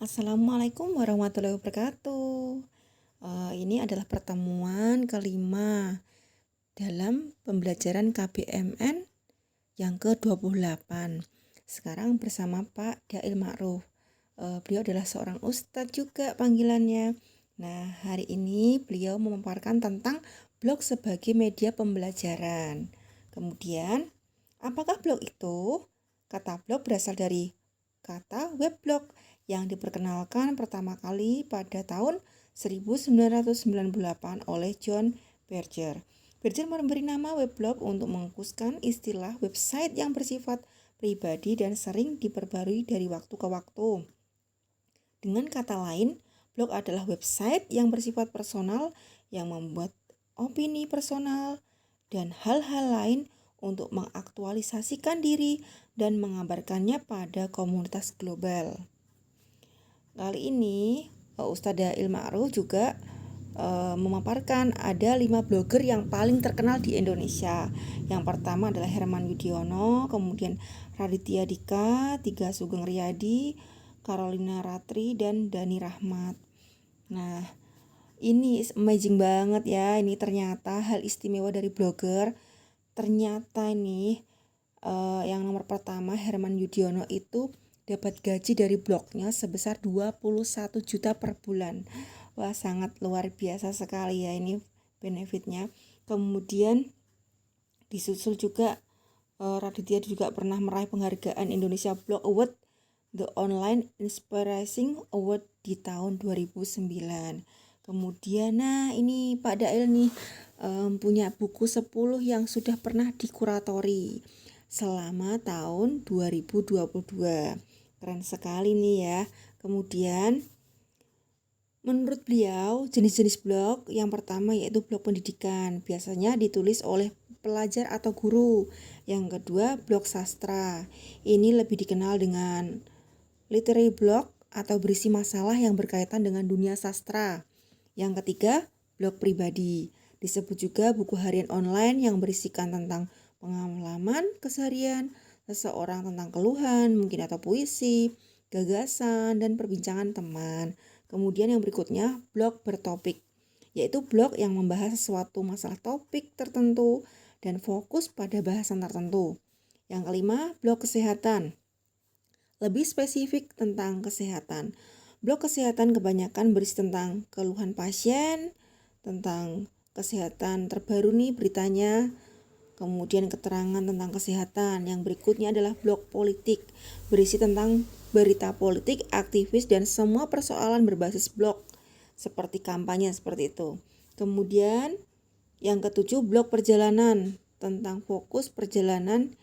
Assalamualaikum warahmatullahi wabarakatuh. Ini adalah pertemuan kelima dalam pembelajaran KBMN yang ke-28. Sekarang bersama Pak Dail Ma'ruf. Beliau adalah seorang ustadz juga panggilannya. Nah, hari ini beliau memaparkan tentang blog sebagai media pembelajaran. Kemudian, apakah blog itu? Kata blog berasal dari kata weblog yang diperkenalkan pertama kali pada tahun 1998 oleh John Berger. Berger memberi nama weblog untuk mengkhususkan istilah website yang bersifat pribadi dan sering diperbarui dari waktu ke waktu. Dengan kata lain, blog adalah website yang bersifat personal yang membuat opini personal dan hal-hal lain untuk mengaktualisasikan diri dan mengabarkannya pada komunitas global. Kali ini Ustadz Dail Ma'ruf juga memaparkan ada 5 blogger yang paling terkenal di Indonesia. Yang pertama adalah Herman Yudhoyono, kemudian Raditya Dika, Tiga Sugeng Riyadi, Carolina Ratri, dan Dani Rahmat. Nah, ini amazing banget ya. Ini ternyata hal istimewa dari blogger. Ternyata nih yang nomor pertama Herman Yudhoyono itu dapat gaji dari blognya sebesar 21 juta per bulan. Wah, sangat luar biasa sekali ya ini benefitnya. Kemudian disusul juga Raditya juga pernah meraih penghargaan Indonesia Blog Award, The Online Inspiring Award di tahun 2009. Kemudian ini Pak Dail nih punya buku 10 yang sudah pernah dikuratori selama tahun 2022. Keren sekali nih ya. Kemudian menurut beliau, jenis-jenis blog yang pertama yaitu blog pendidikan, biasanya ditulis oleh pelajar atau guru. Yang kedua, blog sastra. Ini lebih dikenal dengan literary blog atau berisi masalah yang berkaitan dengan dunia sastra. Yang ketiga, blog pribadi. Disebut juga buku harian online yang berisikan tentang pengalaman keseharian seseorang, tentang keluhan mungkin atau puisi, gagasan, dan perbincangan teman. Kemudian yang berikutnya, blog bertopik, yaitu blog yang membahas sesuatu masalah topik tertentu dan fokus pada bahasan tertentu. Yang kelima, blog kesehatan, lebih spesifik tentang kesehatan. Blog kesehatan kebanyakan berisi tentang keluhan pasien, tentang kesehatan terbaru nih beritanya, kemudian keterangan tentang kesehatan. Yang berikutnya adalah blog politik, berisi tentang berita politik, aktivis, dan semua persoalan berbasis blog, seperti kampanye seperti itu. Kemudian yang ketujuh, blog perjalanan, tentang fokus perjalanan,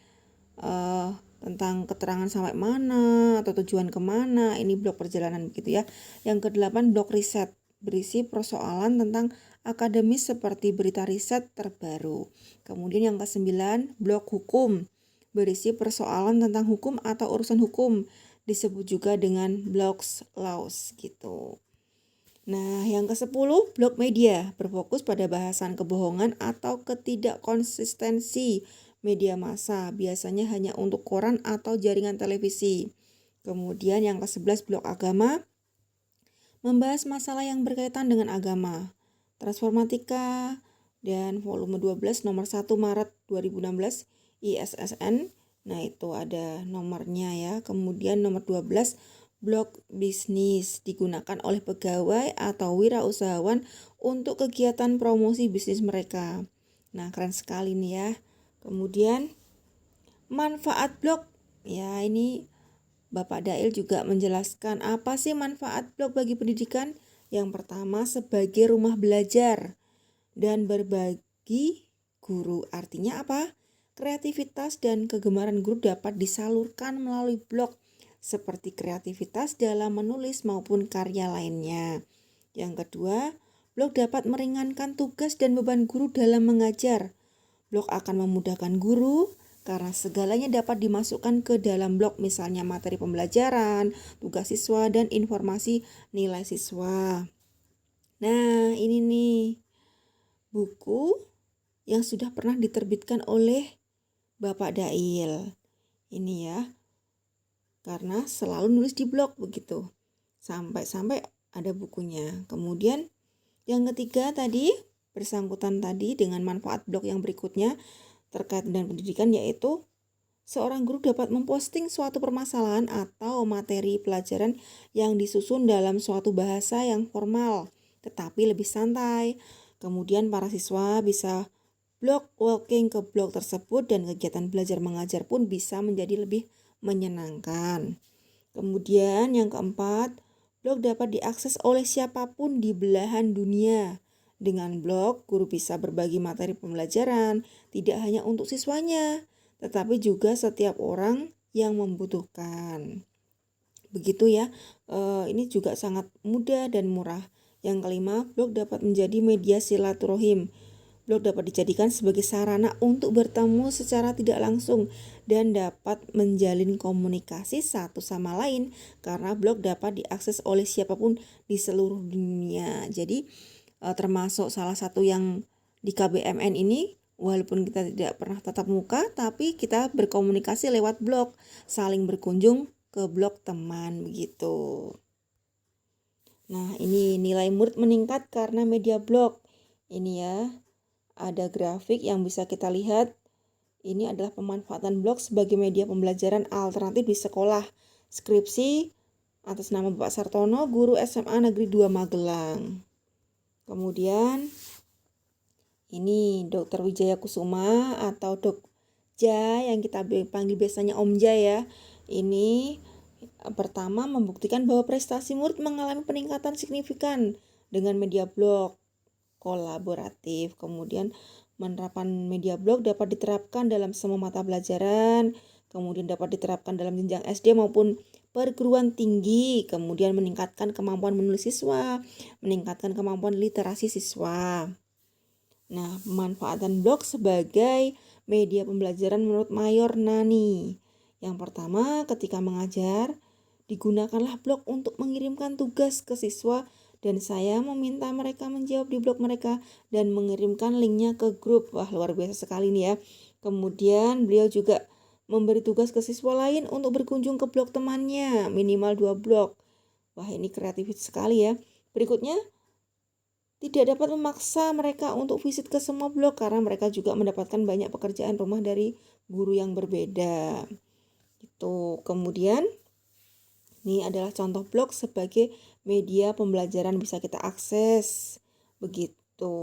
tentang keterangan sampai mana atau tujuan kemana, ini blog perjalanan begitu ya. Yang kedelapan, blog riset, berisi persoalan tentang akademis seperti berita riset terbaru. Kemudian yang ke-9, blog hukum, berisi persoalan tentang hukum atau urusan hukum, disebut juga dengan blogs laws gitu. Nah, yang ke-10, blog media, berfokus pada bahasan kebohongan atau ketidakkonsistensi media massa, biasanya hanya untuk koran atau jaringan televisi. Kemudian yang ke-11, blog agama, membahas masalah yang berkaitan dengan agama. Transformatika dan volume 12 nomor 1 Maret 2016 ISSN. Nah, itu ada nomornya ya. Kemudian nomor 12, blog bisnis, digunakan oleh pegawai atau wirausahawan untuk kegiatan promosi bisnis mereka. Nah, keren sekali nih ya. Kemudian manfaat blog. Ya, ini Bapak Dail juga menjelaskan apa sih manfaat blog bagi pendidikan. Yang pertama, sebagai rumah belajar dan berbagi guru. Artinya apa? Kreativitas dan kegemaran guru dapat disalurkan melalui blog, seperti kreativitas dalam menulis maupun karya lainnya. Yang kedua, blog dapat meringankan tugas dan beban guru dalam mengajar. Blog akan memudahkan guru karena segalanya dapat dimasukkan ke dalam blog, misalnya materi pembelajaran, tugas siswa, dan informasi nilai siswa. Nah, ini nih buku yang sudah pernah diterbitkan oleh Bapak Dail. Ini ya, karena selalu nulis di blog begitu. sampai ada bukunya. Kemudian yang ketiga tadi bersangkutan tadi dengan manfaat blog yang berikutnya terkait dengan pendidikan, yaitu seorang guru dapat memposting suatu permasalahan atau materi pelajaran yang disusun dalam suatu bahasa yang formal tetapi lebih santai. Kemudian para siswa bisa blog walking ke blog tersebut dan kegiatan belajar mengajar pun bisa menjadi lebih menyenangkan. Kemudian yang keempat, blog dapat diakses oleh siapapun di belahan dunia. Dengan blog, guru bisa berbagi materi pembelajaran, tidak hanya untuk siswanya, tetapi juga setiap orang yang membutuhkan. Begitu ya, ini juga sangat mudah dan murah. Yang kelima, blog dapat menjadi media silaturahim. Blog dapat dijadikan sebagai sarana untuk bertemu secara tidak langsung dan dapat menjalin komunikasi satu sama lain karena blog dapat diakses oleh siapapun di seluruh dunia. Jadi termasuk salah satu yang di KBMN ini, walaupun kita tidak pernah tatap muka, tapi kita berkomunikasi lewat blog, saling berkunjung ke blog teman begitu. Nah, ini nilai murid meningkat karena media blog. Ini ya, ada grafik yang bisa kita lihat. Ini adalah pemanfaatan blog sebagai media pembelajaran alternatif di sekolah. Skripsi atas nama Bapak Sartono, guru SMA Negeri 2 Magelang. Kemudian ini Dr. Wijaya Kusuma atau Dokja yang kita panggil biasanya Omja ya. Ini pertama membuktikan bahwa prestasi murid mengalami peningkatan signifikan dengan media blog kolaboratif. Kemudian penerapan media blog dapat diterapkan dalam semua mata pelajaran, kemudian dapat diterapkan dalam jenjang SD maupun perguruan tinggi, kemudian meningkatkan kemampuan menulis siswa, meningkatkan kemampuan literasi siswa. Nah, pemanfaatan blog sebagai media pembelajaran menurut Mayor Nani. Yang pertama, ketika mengajar, digunakanlah blog untuk mengirimkan tugas ke siswa dan saya meminta mereka menjawab di blog mereka dan mengirimkan linknya ke grup. Wah, luar biasa sekali nih ya. Kemudian beliau juga memberi tugas ke siswa lain untuk berkunjung ke blog temannya, minimal 2 blog. Wah, ini kreatif sekali ya. Berikutnya, tidak dapat memaksa mereka untuk visit ke semua blog karena mereka juga mendapatkan banyak pekerjaan rumah dari guru yang berbeda. Itu. Kemudian ini adalah contoh blog sebagai media pembelajaran bisa kita akses. Begitu.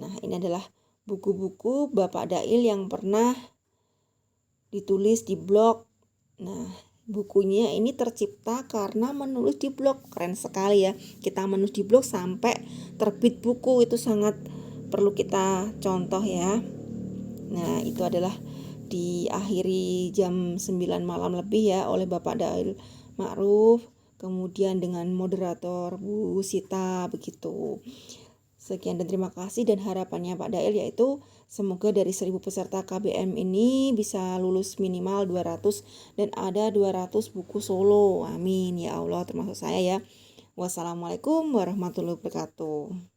Nah, ini adalah buku-buku Bapak Dail yang pernah ditulis di blog. Nah, bukunya ini tercipta karena menulis di blog. Keren sekali ya. Kita menulis di blog sampai terbit buku, itu sangat perlu kita contoh ya. Nah, itu adalah diakhiri jam 9 malam lebih ya oleh Bapak Dail Ma'ruf, kemudian dengan moderator Bu Sita begitu. Sekian dan terima kasih, dan harapannya Pak Dail yaitu semoga dari 1000 peserta KBM ini bisa lulus minimal 200 dan ada 200 buku solo. Amin ya Allah, termasuk saya ya. Wassalamualaikum warahmatullahi wabarakatuh.